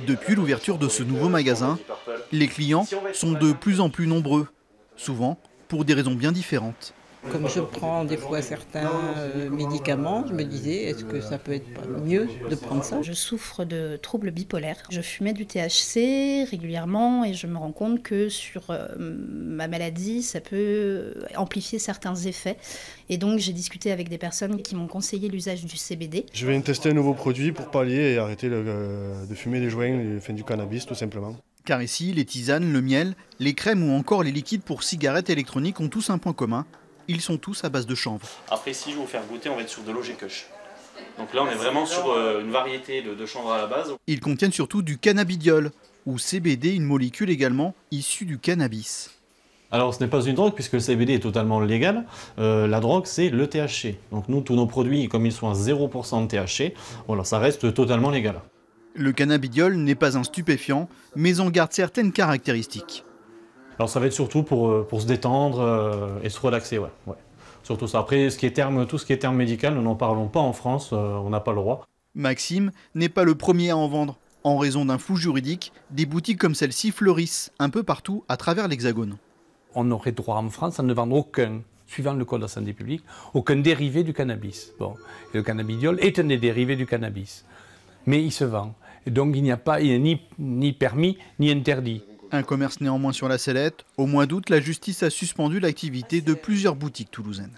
Depuis l'ouverture de ce nouveau magasin, les clients sont de plus en plus nombreux, souvent pour des raisons bien différentes. Comme je prends des fois certains médicaments, je me disais, est-ce que ça peut être pas mieux de prendre ça? Je souffre de troubles bipolaires. Je fumais du THC régulièrement et je me rends compte que sur ma maladie, ça peut amplifier certains effets. Et donc j'ai discuté avec des personnes qui m'ont conseillé l'usage du CBD. Je viens tester un nouveau produit pour pallier et arrêter de fumer des joints, du cannabis tout simplement. Car ici, les tisanes, le miel, les crèmes ou encore les liquides pour cigarettes électroniques ont tous un point commun. Ils sont tous à base de chanvre. Après, si je vais vous faire goûter, on va être sur de l'OG-Kush. Donc là, on est vraiment sur une variété de chanvre à la base. Ils contiennent surtout du cannabidiol, ou CBD, une molécule également issue du cannabis. Alors ce n'est pas une drogue puisque le CBD est totalement légal. La drogue, c'est le THC. Donc nous, tous nos produits, comme ils sont à 0% de THC, voilà, ça reste totalement légal. Le cannabidiol n'est pas un stupéfiant, mais en garde certaines caractéristiques. Alors ça va être surtout pour se détendre et se relaxer, ouais. Surtout ça. Après, tout ce qui est terme médical, nous n'en parlons pas en France, on n'a pas le droit. Maxime n'est pas le premier à en vendre. En raison d'un flou juridique, des boutiques comme celle-ci fleurissent un peu partout à travers l'Hexagone. On aurait droit en France à ne vendre aucun, suivant le code de la santé publique, aucun dérivé du cannabis. Bon, et le cannabidiol est un des dérivés du cannabis, mais il se vend. Et donc il n'y a ni permis ni interdit. Un commerce néanmoins sur la sellette. Au mois d'août, la justice a suspendu l'activité de plusieurs boutiques toulousaines.